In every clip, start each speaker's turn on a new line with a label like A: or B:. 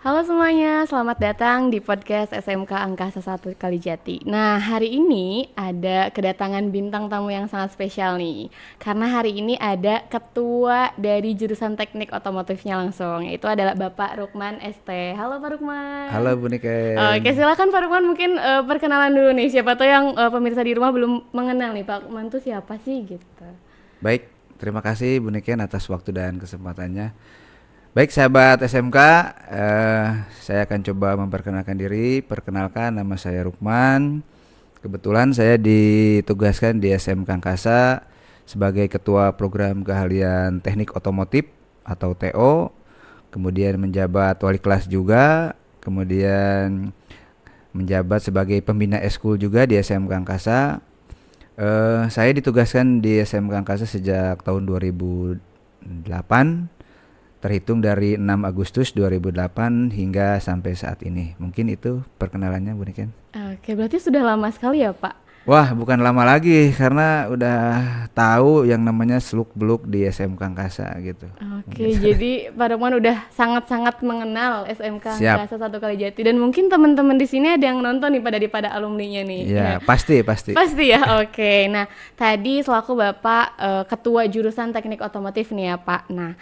A: Halo semuanya, selamat datang di podcast SMK Angkasa 1 Kalijati. Nah, hari ini ada kedatangan bintang tamu yang sangat spesial nih. Karena hari ini ada ketua dari jurusan teknik otomotifnya langsung, yaitu adalah Bapak Rukman ST. Halo Pak
B: Halo
A: Rukman.
B: Bu Niken.
A: Oke, silakan Pak Rukman mungkin perkenalan dulu nih. Siapa tahu yang pemirsa di rumah belum mengenal nih Pak Rukman tuh siapa sih gitu.
B: Baik, terima kasih Bu Niken atas waktu dan kesempatannya. Baik sahabat SMK, saya akan coba memperkenalkan diri. Perkenalkan, nama saya Rukman. Kebetulan saya ditugaskan di SMK Angkasa sebagai Ketua Program Keahlian Teknik Otomotif atau TO. Kemudian menjabat wali kelas juga. Kemudian menjabat sebagai pembina eskul juga di SMK Angkasa. Saya ditugaskan di SMK Angkasa sejak tahun 2008, terhitung dari 6 Agustus 2008 hingga sampai saat ini. Mungkin itu perkenalannya Bu Niken.
A: Oke, berarti sudah lama sekali ya Pak.
B: Wah, bukan lama lagi karena udah tahu yang namanya seluk-beluk di SMK Angkasa gitu. Mungkin.
A: Oke, jadi Pak Rukman udah sangat-sangat mengenal SMK
B: Siap.
A: Angkasa 1 Kalijati dan mungkin teman-teman di sini ada yang nonton nih pada alumninya nih. Ya.
B: Ya, pasti pasti.
A: Pasti ya. Oke. Nah, tadi selaku Bapak ketua jurusan Teknik Otomotif nih ya, Pak. Nah,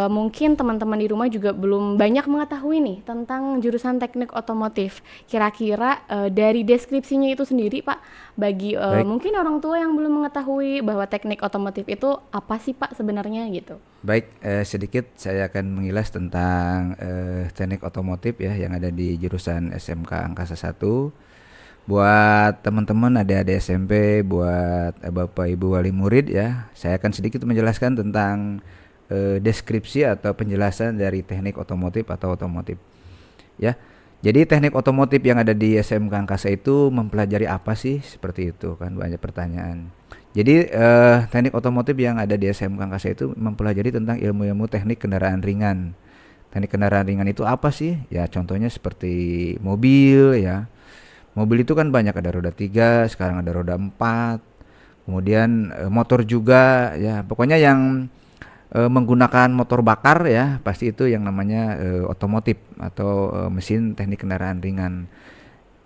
A: mungkin teman-teman di rumah juga belum banyak mengetahui nih tentang jurusan Teknik Otomotif. Kira-kira dari deskripsinya itu sendiri, Pak, bagi
B: Baik.
A: mungkin orang tua yang belum mengetahui bahwa Teknik Otomotif itu apa sih, Pak, sebenarnya gitu.
B: Baik, sedikit saya akan mengilas tentang teknik otomotif ya yang ada di jurusan SMK Angkasa 1. Buat teman-teman adik-adik SMP, buat Bapak Ibu wali murid ya, saya akan sedikit menjelaskan tentang deskripsi atau penjelasan dari teknik otomotif atau otomotif. Ya. Jadi teknik otomotif yang ada di SMK Angkasa itu mempelajari apa sih? Seperti itu kan banyak pertanyaan. Jadi teknik otomotif yang ada di SMK Angkasa itu mempelajari tentang ilmu-ilmu teknik kendaraan ringan. Teknik kendaraan ringan itu apa sih? Ya contohnya seperti mobil ya. Mobil itu kan banyak, ada roda 3, sekarang ada roda 4. Kemudian motor juga ya. Pokoknya yang menggunakan motor bakar ya, pasti itu yang namanya otomotif atau mesin teknik kendaraan ringan.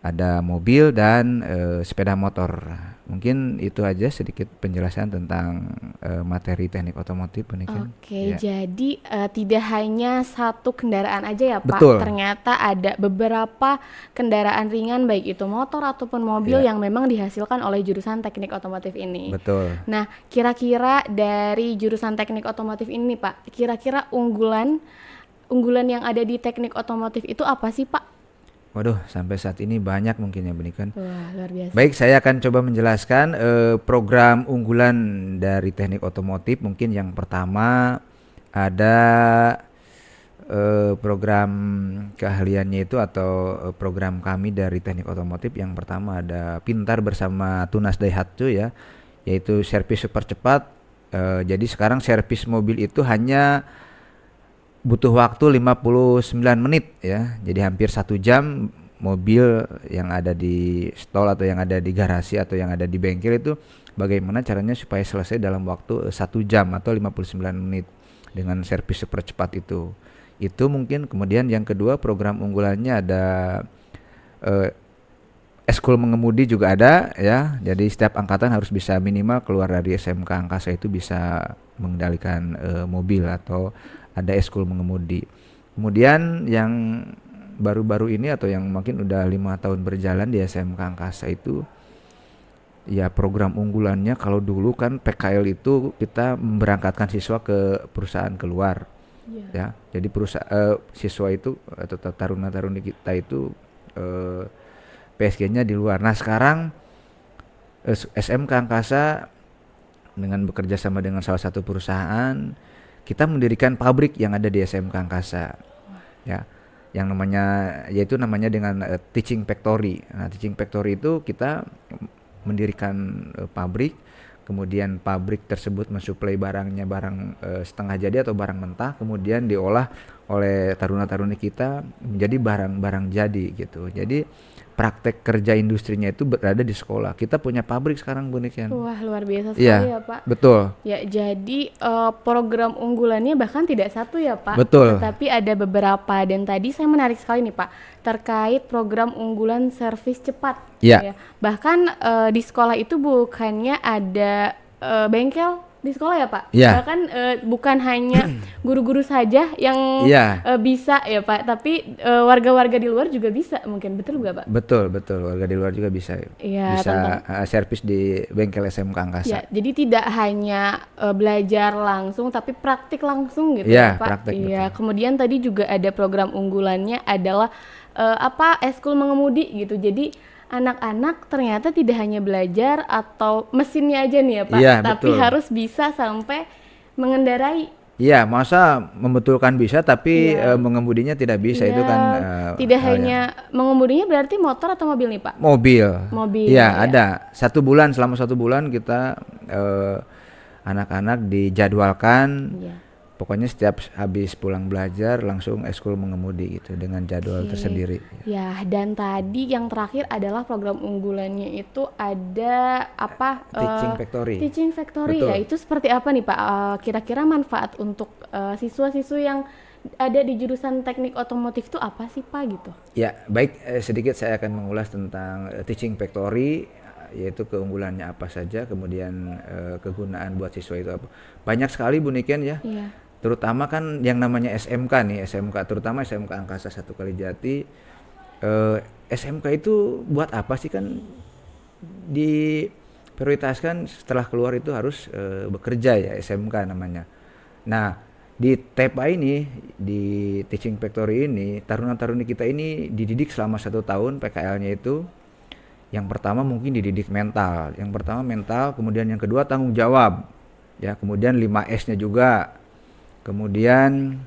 B: Ada mobil dan sepeda motor. Mungkin itu aja sedikit penjelasan tentang materi teknik otomotif ini kan.
A: Oke,
B: Ya.
A: jadi tidak hanya satu kendaraan aja ya Pak,
B: Betul.
A: ternyata ada beberapa kendaraan ringan baik itu motor ataupun mobil
B: Ya,
A: yang memang dihasilkan oleh jurusan teknik otomotif ini.
B: betul.
A: Nah, kira-kira dari jurusan teknik otomotif ini Pak, kira-kira unggulan unggulan yang ada di teknik otomotif itu apa sih Pak?
B: Waduh, sampai saat ini banyak mungkin ya berikan.
A: Wah, luar biasa.
B: Baik, saya akan coba menjelaskan program unggulan dari teknik otomotif. Mungkin yang pertama ada program keahliannya itu atau program kami dari teknik otomotif. Yang pertama ada Pintar bersama Tunas Daihatsu ya, yaitu servis super cepat. Jadi sekarang servis mobil itu hanya butuh waktu 59 menit ya. Jadi hampir 1 jam mobil yang ada di stall atau yang ada di garasi atau yang ada di bengkel itu bagaimana caranya supaya selesai dalam waktu 1 jam atau 59 menit dengan servis super cepat itu. Itu mungkin. Kemudian yang kedua program unggulannya ada eh, eskul mengemudi juga ada ya. Jadi setiap angkatan harus bisa minimal keluar dari SMK Angkasa itu bisa mengendalikan mobil atau ada eskul mengemudi. Kemudian yang baru-baru ini atau yang mungkin udah 5 tahun berjalan di SMK Angkasa itu ya program unggulannya, kalau dulu kan PKL itu kita memberangkatkan siswa ke perusahaan keluar
A: Iya.
B: ya. Jadi siswa itu atau taruna-taruni kita itu PSG-nya di luar. Nah sekarang SMK Angkasa dengan bekerja sama dengan salah satu perusahaan, kita mendirikan pabrik yang ada di SMK Angkasa ya, yang namanya yaitu namanya dengan Teaching Factory. Nah Teaching Factory itu kita mendirikan pabrik, kemudian pabrik tersebut mensuplai barangnya, barang setengah jadi atau barang mentah, kemudian diolah oleh taruna-taruni kita menjadi barang-barang jadi gitu. Jadi praktek kerja industrinya itu berada di sekolah. Kita punya pabrik sekarang Bu Niken.
A: Wah, luar biasa sekali
B: Iya,
A: ya Pak.
B: betul,
A: Ya, jadi program unggulannya bahkan tidak satu ya Pak,
B: betul.
A: tetapi ada beberapa. Dan tadi saya menarik sekali nih Pak, terkait program unggulan servis cepat.
B: Iya,
A: Ya. Bahkan di sekolah itu bukannya ada bengkel di sekolah ya Pak?
B: iya,
A: Bahkan bukan hanya guru-guru saja yang
B: iya.
A: bisa ya Pak, tapi warga-warga di luar juga bisa mungkin, betul nggak Pak?
B: Betul, betul. Warga di luar juga bisa
A: Iya,
B: bisa servis di bengkel SMK Angkasa.
A: ya, jadi tidak hanya belajar langsung, tapi praktik langsung gitu
B: Iya,
A: ya Pak.
B: praktek
A: Iya.
B: betul.
A: Kemudian tadi juga ada program unggulannya adalah eskul mengemudi gitu. Jadi anak-anak ternyata tidak hanya belajar atau mesinnya aja nih ya Pak,
B: Iya,
A: tapi
B: betul.
A: harus bisa sampai mengendarai.
B: Iya, masa membetulkan bisa tapi
A: Iya.
B: mengemudinya tidak bisa itu
A: Iya,
B: kan
A: tidak
B: hal yang
A: hanya mengemudinya berarti motor atau mobil nih Pak?
B: mobil.
A: Mobil.
B: Iya,
A: Ya.
B: ada. Selama 1 bulan kita anak-anak dijadwalkan.
A: Iya.
B: Pokoknya setiap habis pulang belajar langsung eskul mengemudi gitu dengan jadwal
A: Oke.
B: tersendiri.
A: Ya, dan tadi yang terakhir adalah program unggulannya itu ada apa?
B: Teaching Factory.
A: Teaching Factory
B: Betul.
A: ya. Itu seperti apa nih Pak? Kira-kira manfaat untuk siswa-siswi yang ada di jurusan teknik otomotif itu apa sih Pak gitu?
B: Ya, baik, sedikit saya akan mengulas tentang Teaching Factory, yaitu keunggulannya apa saja, kemudian kegunaan buat siswa itu apa. Banyak sekali Bu Niken ya.
A: Iya.
B: Terutama kan yang namanya SMK nih, SMK terutama SMK Angkasa 1 Kalijati. SMK itu buat apa sih, kan diprioritaskan setelah keluar itu harus bekerja ya, SMK namanya. Nah, di TEPA ini, di Teaching Factory ini, taruna-taruni kita ini dididik selama 1 tahun. PKL-nya itu yang pertama mungkin dididik mental, kemudian yang kedua tanggung jawab, ya, kemudian 5S-nya juga, kemudian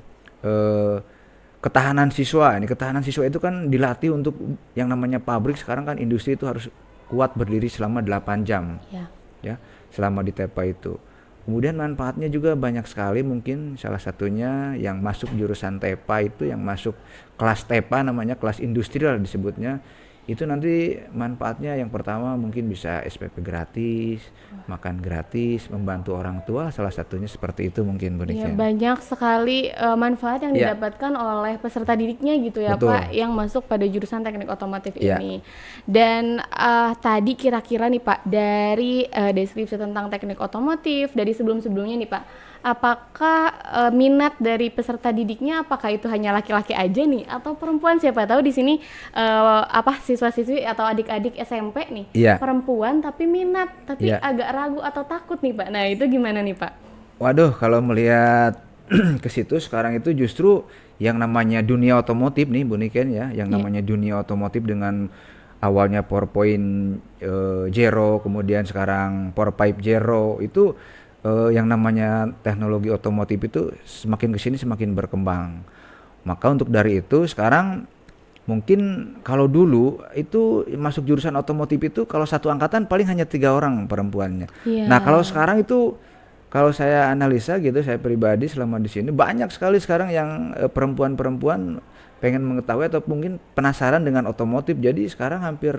B: ketahanan siswa. Ini ketahanan siswa itu kan dilatih untuk yang namanya pabrik. Sekarang kan industri itu harus kuat berdiri selama 8 jam
A: Ya.
B: ya, selama di TEPA itu. Kemudian manfaatnya juga banyak sekali, mungkin salah satunya yang masuk jurusan TEPA itu, yang masuk kelas TEPA namanya, kelas industrial disebutnya, itu nanti manfaatnya yang pertama mungkin bisa SPP gratis, makan gratis, membantu orang tua, salah satunya seperti itu mungkin Bu
A: Iya,
B: Niken.
A: banyak sekali manfaat yang
B: Iya,
A: didapatkan oleh peserta didiknya gitu ya
B: betul.
A: Pak, yang masuk pada jurusan teknik otomotif
B: Iya.
A: ini. Dan tadi kira-kira nih Pak, dari deskripsi tentang teknik otomotif dari sebelum-sebelumnya nih Pak, apakah minat dari peserta didiknya apakah itu hanya laki-laki aja nih atau perempuan? Siapa tahu di sini siswa-siswi atau adik-adik SMP nih
B: Iya.
A: perempuan tapi minat, tapi
B: Iya.
A: agak ragu atau takut nih Pak. Nah, itu gimana nih Pak?
B: Waduh, kalau melihat ke situ sekarang itu justru yang namanya dunia otomotif nih Bu Niken ya, yang
A: Iya.
B: namanya dunia otomotif dengan awalnya 4.0, kemudian sekarang 4.5 itu yang namanya teknologi otomotif itu semakin kesini semakin berkembang. Maka untuk dari itu sekarang mungkin kalau dulu itu masuk jurusan otomotif itu kalau satu angkatan paling hanya 3 orang perempuannya.
A: Iya.
B: Nah, kalau sekarang itu, kalau saya analisa gitu, saya pribadi selama di sini banyak sekali sekarang yang perempuan-perempuan pengen mengetahui atau mungkin penasaran dengan otomotif. Jadi sekarang hampir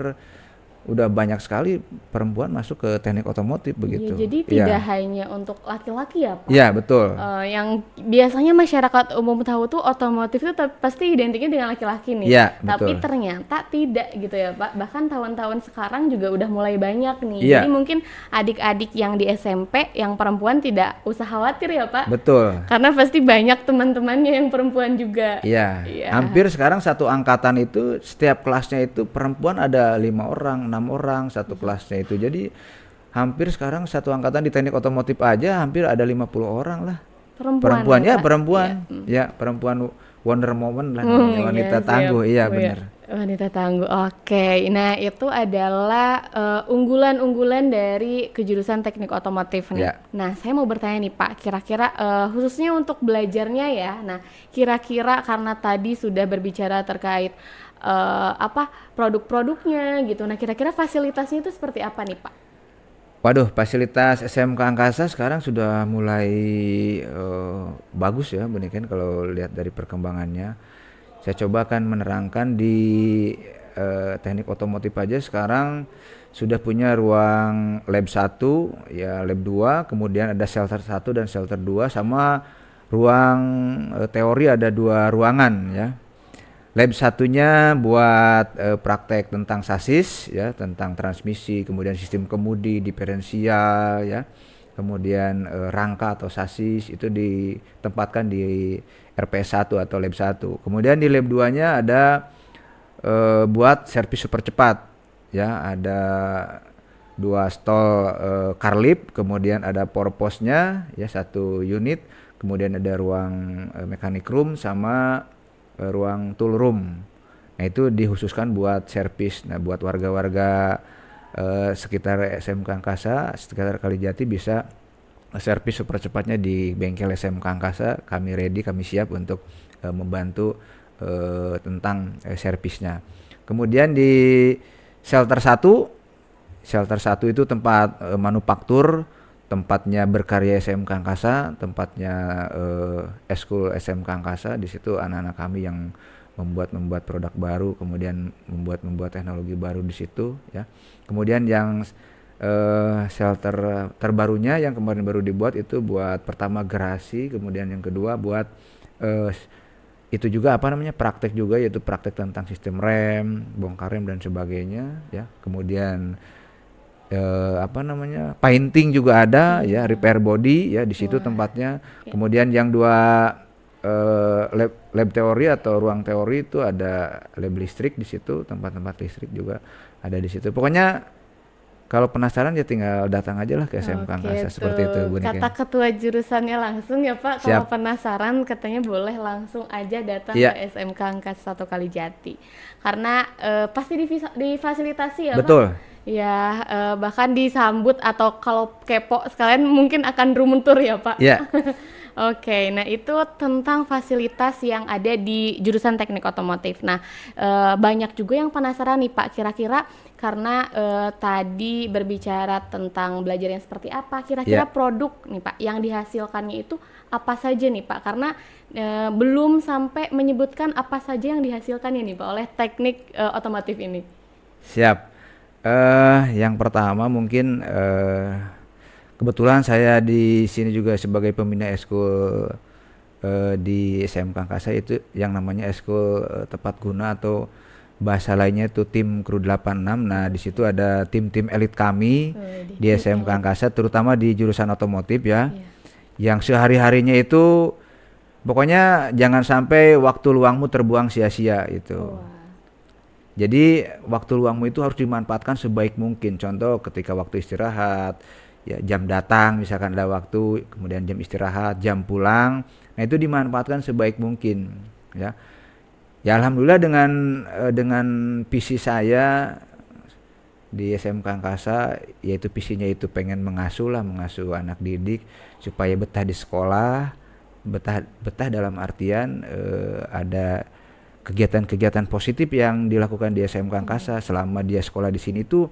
B: udah banyak sekali perempuan masuk ke teknik otomotif begitu.
A: Iya, jadi
B: Iya.
A: tidak hanya untuk laki-laki ya Pak.
B: Iya, betul.
A: Yang biasanya masyarakat umum tahu tuh otomotif itu pasti identiknya dengan laki-laki nih.
B: Iya,
A: Tapi
B: betul.
A: ternyata tidak gitu ya Pak. Bahkan tahun-tahun sekarang juga udah mulai banyak nih.
B: Iya.
A: Jadi mungkin adik-adik yang di SMP yang perempuan tidak usah khawatir ya Pak.
B: Betul.
A: Karena pasti banyak teman-temannya yang perempuan juga.
B: Iya,
A: Iya.
B: hampir sekarang satu angkatan itu setiap kelasnya itu perempuan ada 5 orang, 6 orang satu kelasnya itu. Jadi hampir sekarang satu angkatan di teknik otomotif aja hampir ada 50 orang lah. Perempuan ya,
A: Pak?
B: perempuan.
A: Iya.
B: Ya, perempuan Wonder Woman lah namanya, wanita
A: Iya,
B: tangguh.
A: siap.
B: Iya,
A: Oh,
B: benar.
A: Wanita tangguh. Oke. Nah, itu adalah unggulan-unggulan dari kejurusan teknik otomotif nih.
B: Iya.
A: Nah, saya mau bertanya nih Pak, kira-kira khususnya untuk belajarnya ya. Nah, kira-kira karena tadi sudah berbicara terkait produk-produknya gitu. Nah, kira-kira fasilitasnya itu seperti apa nih Pak?
B: Waduh, fasilitas SMK Angkasa sekarang sudah mulai bagus ya, Bu Niken, kalau lihat dari perkembangannya. Saya coba kan menerangkan di teknik otomotif aja sekarang sudah punya ruang lab 1, ya lab 2, kemudian ada shelter 1 dan shelter 2 sama ruang teori ada 2 ruangan ya. Lab satunya buat praktek tentang sasis ya, tentang transmisi, kemudian sistem kemudi, diferensial ya. Kemudian rangka atau sasis itu ditempatkan di RPS 1 atau lab 1. Kemudian di lab 2-nya ada buat servis super cepat ya, ada 2 stall car lift, kemudian ada porposnya ya 1 unit, kemudian ada ruang mechanic room sama ruang tool room. Nah itu dikhususkan buat servis. Nah buat warga-warga sekitar SMK Angkasa, sekitar Kalijati bisa servis super cepatnya di bengkel SMK Angkasa. Kami ready, kami siap untuk membantu tentang servisnya. Kemudian di shelter 1, shelter 1 itu tempat manufaktur, tempatnya berkarya SMK Angkasa, tempatnya eskul SMK Angkasa. Di situ anak-anak kami yang membuat produk baru, kemudian membuat teknologi baru di situ ya. Kemudian yang shelter terbarunya yang kemarin baru dibuat itu buat pertama garasi, kemudian yang kedua buat itu juga apa namanya praktek juga, yaitu praktek tentang sistem rem, bongkar rem dan sebagainya ya. Kemudian apa namanya painting juga ada ya, repair body ya di situ tempatnya. Kemudian yang 2 lab teori atau ruang teori itu ada lab listrik di situ, tempat-tempat listrik juga ada di situ. Pokoknya kalau penasaran ya tinggal datang aja lah ke SMK Angkasa seperti itu, Bu Niken.
A: Kata ketua jurusannya langsung ya Pak, kalau penasaran katanya boleh langsung aja datang ke SMK Angkasa 1 Kalijati. Karena pasti difasilitasi ya
B: Betul.
A: Pak. Ya, bahkan disambut atau kalau kepo sekalian mungkin akan room tour ya Pak.
B: Iya.
A: Oke, nah itu tentang fasilitas yang ada di jurusan teknik otomotif. Nah, banyak juga yang penasaran nih Pak, kira-kira karena tadi berbicara tentang belajar yang seperti apa, kira-kira produk nih Pak yang dihasilkannya itu apa saja nih Pak? Karena belum sampai menyebutkan apa saja yang dihasilkannya nih Pak oleh teknik otomotif ini.
B: Siap. Yang pertama mungkin kebetulan saya di sini juga sebagai pembina eskul di SMK Angkasa, itu yang namanya eskul tepat guna atau bahasa lainnya itu tim kru 86. Nah, di situ ada tim-tim elit kami di SMK Angkasa, terutama di jurusan otomotif ya. Yang sehari-harinya itu pokoknya jangan sampai waktu luangmu terbuang sia-sia itu. Jadi waktu luangmu itu harus dimanfaatkan sebaik mungkin. Contoh ketika waktu istirahat, ya jam datang misalkan ada waktu, kemudian jam istirahat, jam pulang. Nah itu dimanfaatkan sebaik mungkin ya. Ya alhamdulillah dengan visi saya di SMK Angkasa, yaitu visinya itu pengen mengasuh anak didik supaya betah di sekolah, betah dalam artian ada kegiatan-kegiatan positif yang dilakukan di SMK Angkasa selama dia sekolah di sini tuh.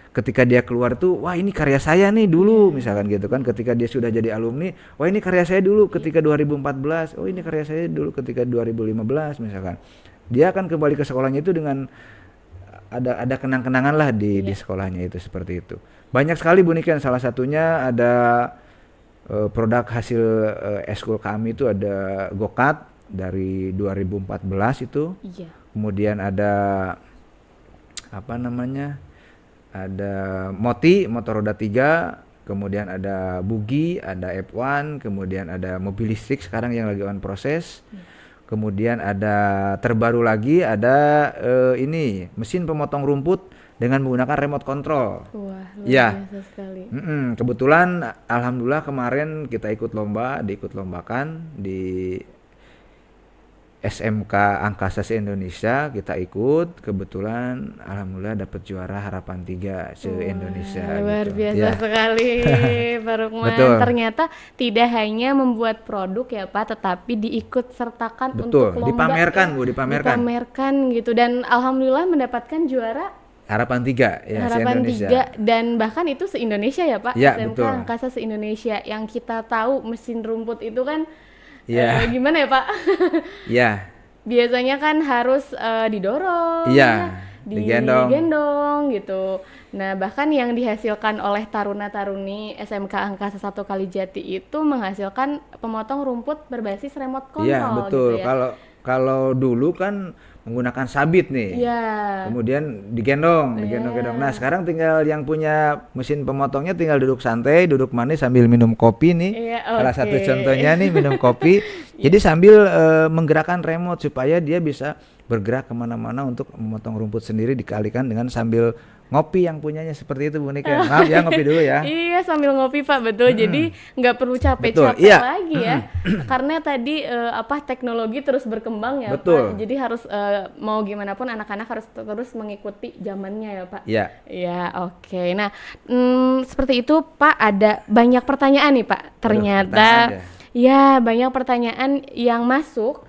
B: Ketika dia keluar tuh, wah ini karya saya nih dulu misalkan gitu kan. Ketika dia sudah jadi alumni, wah ini karya saya dulu ketika 2014, oh ini karya saya dulu ketika 2015 misalkan. Dia akan kembali ke sekolahnya itu dengan ada kenang-kenangan lah di sekolahnya itu, seperti itu. Banyak sekali Bu Niken, salah satunya ada produk hasil eskul kami itu ada go-kart dari 2014 itu. Kemudian ada apa namanya? Ada motor roda 3, kemudian ada bugi, ada F1, kemudian ada mobil listrik sekarang yang lagi on proses. Kemudian ada terbaru lagi ada ini mesin pemotong rumput dengan menggunakan remote control.
A: Wah, luar biasa sekali.
B: Kebetulan alhamdulillah kemarin kita ikut lombakan di SMK Angkasa se-Indonesia, kita ikut, kebetulan alhamdulillah dapat juara harapan 3 se-Indonesia.
A: Luar biasa sekali Pak Rukman. Ternyata tidak hanya membuat produk ya Pak, tetapi diikut sertakan untuk lomba.
B: Dipamerkan Bu, dipamerkan
A: gitu, dan alhamdulillah mendapatkan juara
B: Harapan 3 ya,
A: Harapan
B: se-Indonesia.
A: 3 dan bahkan itu se-Indonesia ya Pak,
B: Ya,
A: SMK
B: betul.
A: Angkasa se-Indonesia yang kita tahu mesin rumput itu kan
B: Iya,
A: gimana ya Pak?
B: iya,
A: Biasanya kan harus didorong
B: iya,
A: ya,
B: digendong.
A: digendong gitu. Nah, bahkan yang dihasilkan oleh taruna-taruni SMK Angkasa 1 Kalijati itu menghasilkan pemotong rumput berbasis remote
B: Iya,
A: control gitu
B: betul.
A: ya.
B: Kalau kalau dulu kan menggunakan sabit nih.
A: Iya.
B: Kemudian digendong-gendong. Nah,
A: Iya.
B: sekarang tinggal yang punya mesin pemotongnya tinggal duduk santai, duduk manis sambil minum kopi nih.
A: Iya,
B: Salah
A: oke.
B: satu contohnya nih minum kopi. Jadi sambil menggerakkan remote supaya dia bisa bergerak kemana-mana untuk memotong rumput sendiri dikalikan dengan sambil ngopi yang punyanya seperti itu Bu Niken. Maaf ya ngopi dulu ya.
A: Iya, sambil ngopi Pak, betul. Jadi nggak perlu
B: Betul,
A: capek-capek
B: iya.
A: lagi ya. Karena tadi teknologi terus berkembang ya Pak.
B: Betul.
A: Jadi harus mau gimana pun anak-anak harus terus mengikuti zamannya ya Pak.
B: Iya.
A: Ya, oke. Nah, seperti itu Pak, ada banyak pertanyaan nih Pak.
B: Waduh,
A: Ternyata
B: pertanyaan
A: ya banyak pertanyaan yang masuk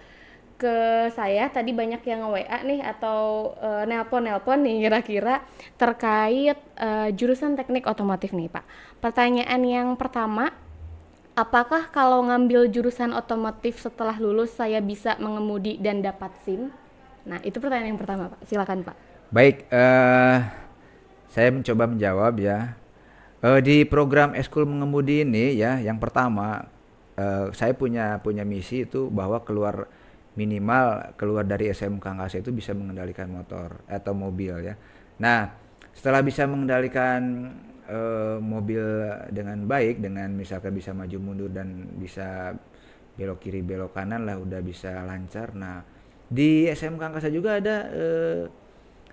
A: ke saya tadi, banyak yang WA nih atau nelpon nih kira-kira terkait jurusan teknik otomotif nih Pak. Pertanyaan yang pertama, apakah kalau ngambil jurusan otomotif setelah lulus saya bisa mengemudi dan dapat SIM? Nah, itu pertanyaan yang pertama Pak. Silakan Pak.
B: Baik, saya mencoba menjawab ya. Di program Eskul Mengemudi ini ya, yang pertama saya punya misi itu bahwa minimal keluar dari SMK Angkasa itu bisa mengendalikan motor atau mobil ya. Nah, setelah bisa mengendalikan mobil dengan baik, dengan misalkan bisa maju mundur dan bisa belok kiri belok kanan lah, udah bisa lancar. Nah, di SMK Angkasa juga ada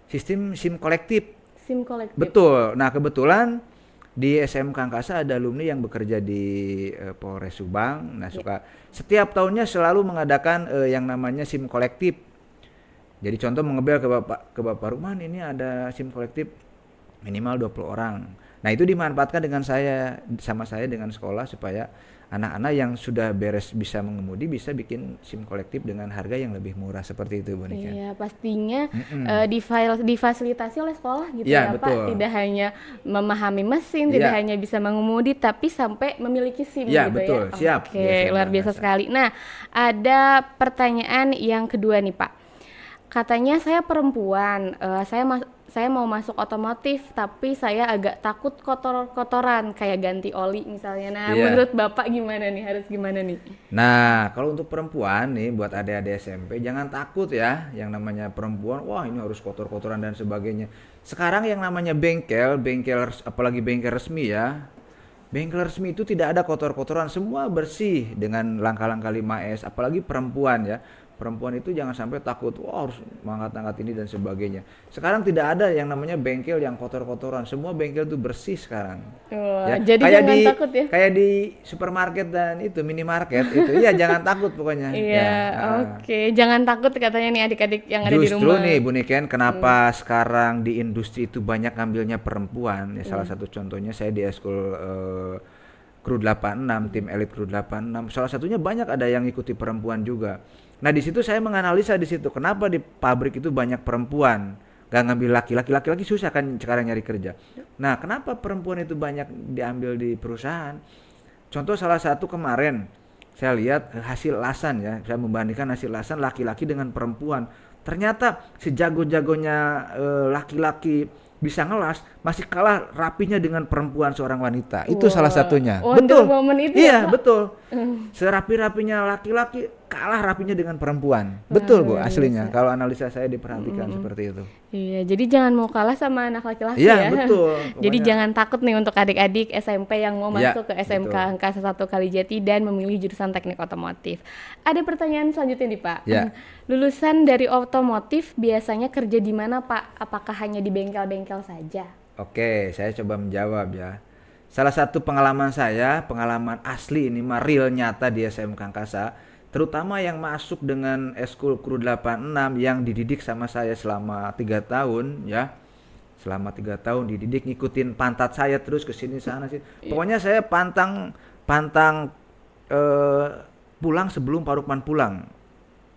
B: sistem SIM kolektif.
A: SIM kolektif.
B: Betul. Nah, kebetulan di SMK Angkasa ada alumni yang bekerja di Polres Subang. Nah, setiap tahunnya selalu mengadakan yang namanya SIM kolektif. Jadi contoh mengebel ke Bapak Ruman, ini ada SIM kolektif minimal 20 orang. Nah, itu dimanfaatkan dengan saya dengan sekolah supaya anak-anak yang sudah beres bisa mengemudi bisa bikin SIM kolektif dengan harga yang lebih murah seperti itu Bu Niken.
A: Iya, pastinya difasilitasi oleh sekolah gitu
B: Ya,
A: ya
B: betul.
A: Pak. Tidak hanya memahami mesin,
B: Ya.
A: tidak hanya bisa mengemudi, tapi sampai memiliki SIM
B: Ya,
A: gitu
B: betul.
A: ya.
B: Siap.
A: Oke, luar biasa sekali. Nah, ada pertanyaan yang kedua nih Pak. Katanya saya perempuan, saya mau masuk otomotif, tapi saya agak takut kotoran kayak ganti oli misalnya. Nah,
B: Iya.
A: menurut Bapak gimana nih? Harus gimana nih?
B: Nah, kalau untuk perempuan nih, buat adik-adik SMP, jangan takut ya. Yang namanya perempuan, wah ini harus kotor-kotoran dan sebagainya. Sekarang yang namanya bengkel, apalagi bengkel resmi ya. Bengkel resmi itu tidak ada kotor-kotoran, semua bersih dengan langkah-langkah 5S, apalagi perempuan ya. Perempuan itu jangan sampai takut, wah harus mengangkat-angkat ini dan sebagainya. Sekarang tidak ada yang namanya bengkel yang kotor-kotoran, semua bengkel itu bersih sekarang.
A: Wah,
B: Ya,
A: jadi
B: kayak
A: jangan takut ya.
B: kayak di supermarket dan itu minimarket itu, iya jangan takut pokoknya.
A: Iya,
B: Ya,
A: oke. Jangan takut katanya nih adik-adik yang ada di
B: justru
A: rumah.
B: nih Bu Niken, kenapa sekarang di industri itu banyak ngambilnya perempuan? Ya, salah satu contohnya saya di Eskul Kru 86, tim elit Kru 86. Salah satunya banyak ada yang ikuti perempuan juga. Nah, di situ saya menganalisa di situ kenapa di pabrik itu banyak perempuan. Gak ngambil laki-laki susah kan sekarang nyari kerja. Nah, kenapa perempuan itu banyak diambil di perusahaan? Contoh salah satu kemarin saya lihat hasil lasan ya, saya membandingkan hasil lasan laki-laki dengan perempuan. Ternyata sejago-jagonya laki-laki bisa ngelas masih kalah rapinya dengan perempuan seorang wanita. Itu salah satunya.
A: Wonder
B: Betul.
A: Woman itu
B: Iya,
A: ya, Pak?
B: betul. Serapi-rapinya laki-laki kalah rapinya dengan perempuan. Betul, Bu, aslinya. Kalau analisa saya diperhatikan seperti itu.
A: Iya, jadi jangan mau kalah sama anak laki-laki
B: Iya,
A: ya.
B: betul.
A: Jadi
B: Pokoknya-
A: jangan takut nih untuk adik-adik SMP yang mau
B: Iya,
A: masuk ke SMK
B: betul.
A: Angkasa 1 Kalijati dan memilih jurusan teknik otomotif. Ada pertanyaan selanjutnya nih Pak.
B: Ya.
A: Lulusan dari otomotif biasanya kerja di mana Pak? Apakah hanya di bengkel-bengkel saja?
B: Oke, saya coba menjawab ya. Salah satu pengalaman saya, pengalaman asli ini mah real nyata di SMK Angkasa, terutama yang masuk dengan Eskul Kru 86 yang dididik sama saya selama 3 tahun ya. Selama 3 tahun dididik, ngikutin pantat saya terus ke sini sana sih. Pokoknya saya pantang pulang sebelum Pak Rukman pulang.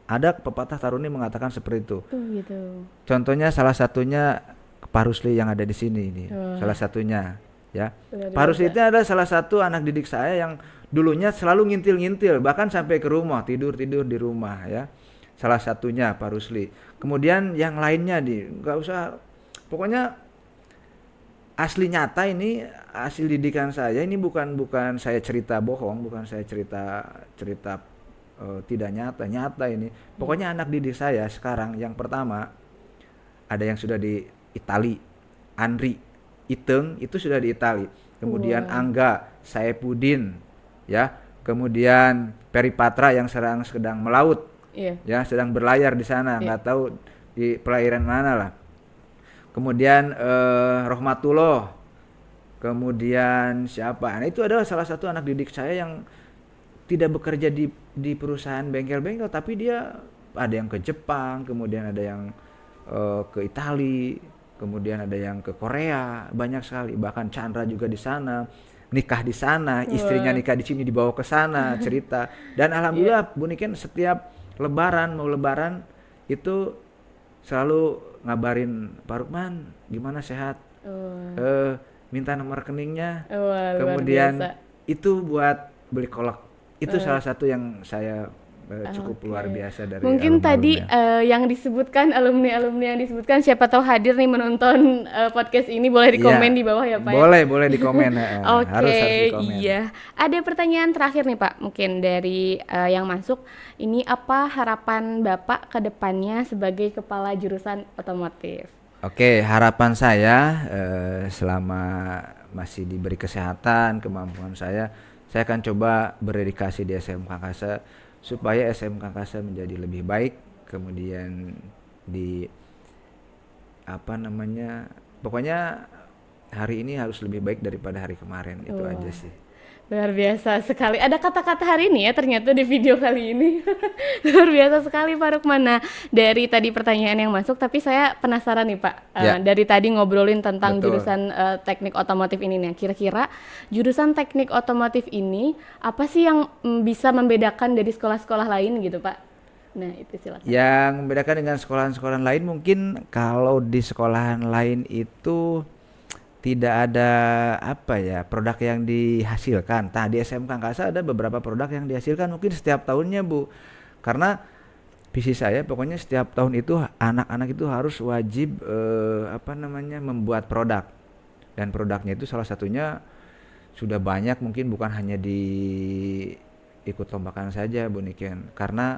B: Ada pepatah Taruni mengatakan seperti itu.
A: Tuh gitu.
B: Contohnya salah satunya Pak Rusli yang ada di sini ini,
A: Wah.
B: salah satunya ya.
A: Luar
B: Pak Rusli
A: biasa.
B: itu adalah salah satu anak didik saya yang dulunya selalu ngintil-ngintil, bahkan sampai ke rumah, tidur-tidur di rumah ya. Salah satunya Pak Rusli. Kemudian yang lainnya nggak usah, pokoknya asli nyata ini hasil didikan saya ini bukan bukan saya cerita bohong, bukan saya cerita cerita tidak nyata ini. Pokoknya anak didik saya sekarang yang pertama ada yang sudah di Itali, Andri, Iteng itu sudah di Itali. Kemudian
A: Wah.
B: Angga, Saipudin, ya. Kemudian Peripatra yang sedang melaut,
A: Iya.
B: ya, sedang berlayar di sana,
A: Iya.
B: nggak tahu di perairan mana lah. Kemudian Rohmatullah. Kemudian siapa? Nah, itu adalah salah satu anak didik saya yang tidak bekerja di perusahaan bengkel-bengkel, tapi dia ada yang ke Jepang, kemudian ada yang ke Itali, kemudian ada yang ke Korea, banyak sekali. Bahkan Chandra juga di sana, nikah di sana, istrinya
A: Wah.
B: nikah di sini dibawa ke sana, cerita. Dan
A: Iya.
B: alhamdulillah Bu Niken setiap mau lebaran itu selalu ngabarin, Pak Rukman gimana, sehat?
A: Wah.
B: Minta nomor rekeningnya.
A: Wah, luar
B: Kemudian
A: biasa.
B: itu buat beli kolak. Itu
A: Eh,
B: salah satu yang saya cukup
A: Oke.
B: luar biasa dari
A: Mungkin tadi
B: alumni-alumninya.
A: yang disebutkan alumni-alumni yang disebutkan siapa tahu hadir nih menonton podcast ini, boleh dikomen
B: Iya,
A: di bawah ya Pak ya.
B: boleh di komen. Harus
A: Oke,
B: di komen.
A: iya. Ada pertanyaan terakhir nih Pak, mungkin dari yang masuk. Ini apa harapan Bapak ke depannya sebagai kepala jurusan otomotif?
B: Oke, harapan saya selama masih diberi kesehatan, kemampuan saya akan coba berdedikasi di SMK Angkasa supaya SMK Angkasa menjadi lebih baik. Kemudian di pokoknya hari ini harus lebih baik daripada hari kemarin. Itu
A: Wah,
B: aja sih.
A: luar biasa sekali. Ada kata-kata hari ini ya ternyata di video kali ini. Luar biasa sekali Pak Rukman. Nah, dari tadi pertanyaan yang masuk, tapi saya penasaran nih Pak.
B: Ya,
A: Dari tadi ngobrolin tentang
B: betul.
A: jurusan teknik otomotif ini nih. Kira-kira jurusan teknik otomotif ini apa sih yang bisa membedakan dari sekolah-sekolah lain gitu Pak? Nah, itu silakan.
B: Yang membedakan dengan sekolahan-sekolahan lain, mungkin kalau di sekolahan lain itu tidak ada produk yang dihasilkan. Nah, di SMK Angkasa ada beberapa produk yang dihasilkan mungkin setiap tahunnya, Bu. Karena visi saya pokoknya setiap tahun itu anak-anak itu harus wajib membuat produk. Dan produknya itu salah satunya sudah banyak, mungkin bukan hanya di ikut lombakan saja, Bu Niken. Karena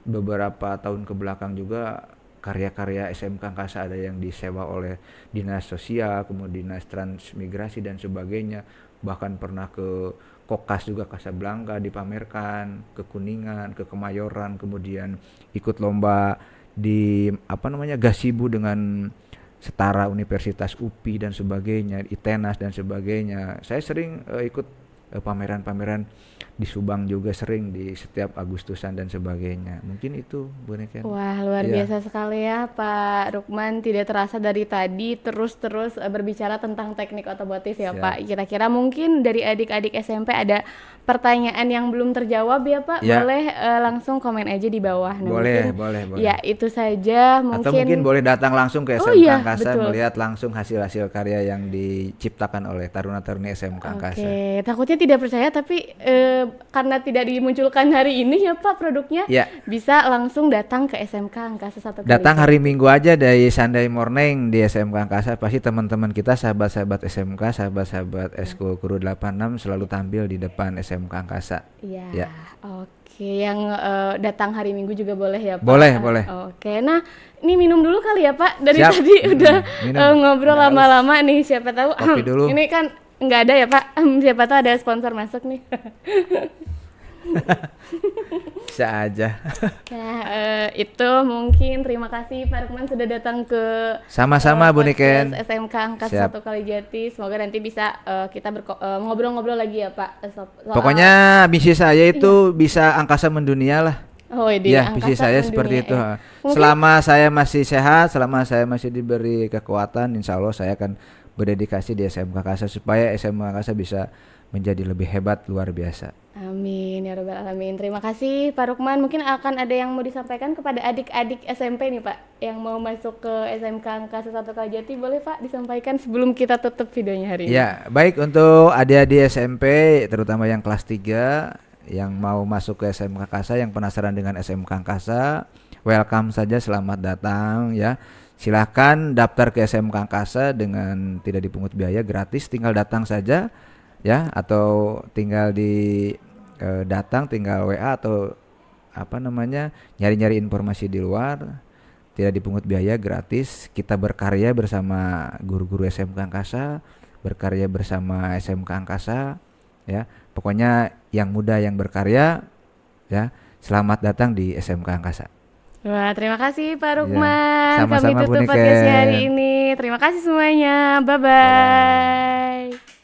B: beberapa tahun ke belakang juga karya-karya SMK Angkasa ada yang disewa oleh dinas sosial, kemudian dinas transmigrasi dan sebagainya. Bahkan pernah ke Kokas juga, Kasablanka dipamerkan, ke Kuningan, ke Kemayoran, kemudian ikut lomba di Gasibu dengan setara Universitas UPI dan sebagainya, ITENAS dan sebagainya. Saya sering ikut pameran-pameran di Subang juga, sering di setiap Agustusan dan sebagainya. Mungkin itu, Bu Niken.
A: Wah, luar
B: Iya,
A: biasa sekali ya Pak Rukman. Tidak terasa dari tadi terus-terus berbicara tentang teknik otomotif ya
B: siap.
A: Pak. Kira-kira mungkin dari adik-adik SMP ada pertanyaan yang belum terjawab ya Pak?
B: Ya,
A: Boleh langsung komen aja di bawah. Nah,
B: boleh,
A: mungkin
B: boleh, boleh.
A: ya itu saja
B: Atau mungkin
A: mungkin.
B: boleh datang langsung ke
A: Oh
B: SMK
A: iya,
B: Angkasa,
A: betul.
B: melihat langsung hasil-hasil karya yang diciptakan oleh taruna-taruni SMK Angkasa.
A: Oke, takutnya tidak percaya tapi karena tidak dimunculkan hari ini ya Pak produknya,
B: Ya,
A: bisa langsung datang ke SMK Angkasa 1
B: datang
A: Kalijaga.
B: hari Minggu aja dari Sunday morning di SMK Angkasa. Pasti teman-teman kita, sahabat-sahabat SMK, sahabat-sahabat Eskul Kuru 86 selalu tampil di depan SMK Angkasa.
A: Iya,
B: Ya,
A: oke. Yang datang hari Minggu juga boleh ya Pak?
B: boleh, boleh.
A: Oke, nah ini minum dulu kali ya Pak. Dari
B: Siap.
A: tadi udah
B: Minum.
A: ngobrol
B: Udah haus.
A: lama-lama nih. Siapa tahu
B: Kopi dulu.
A: ini kan nggak ada ya Pak. Siapa tahu ada sponsor masuk nih.
B: Bisa aja.
A: Nah, itu mungkin terima kasih Pak Rukman sudah datang ke
B: Sama-sama, Bu
A: podcast
B: Niken.
A: SMK Angkasa
B: Siap.
A: 1 Kalijati. Semoga nanti bisa kita ngobrol-ngobrol lagi ya Pak
B: Pokoknya misi saya itu bisa angkasa mendunia lah.
A: oh, di
B: Ya, visi
A: angkasa
B: saya
A: mendunia
B: seperti itu.
A: ya. Mungkin
B: Selama saya masih sehat, selama saya masih diberi kekuatan, insya Allah saya akan berdedikasi di SMK Angkasa supaya SMK Angkasa bisa menjadi lebih hebat, luar biasa.
A: Amin ya rabbal alamin. Terima kasih Pak Rukman. Mungkin akan ada yang mau disampaikan kepada adik-adik SMP nih Pak, yang mau masuk ke SMK Angkasa 1 Kalijati, boleh Pak disampaikan sebelum kita tutup videonya hari ini.
B: Ya, baik untuk adik-adik SMP terutama yang kelas 3 yang mau masuk ke SMK Angkasa, yang penasaran dengan SMK Angkasa, welcome saja, selamat datang ya. Silahkan daftar ke SMK Angkasa dengan tidak dipungut biaya, gratis, tinggal datang saja ya, atau tinggal datang, tinggal WA atau apa namanya, nyari-nyari informasi di luar, tidak dipungut biaya, gratis. Kita berkarya bersama guru-guru SMK Angkasa, berkarya bersama SMK Angkasa ya. Pokoknya yang muda yang berkarya ya. Selamat datang di SMK Angkasa.
A: Wah, terima kasih Pak
B: Ya,
A: Rukman. Kami
B: sama-sama Bu
A: tutup podcastnya hari
B: Niken.
A: ini. Terima kasih semuanya. Bye
B: Bye bye.
A: bye.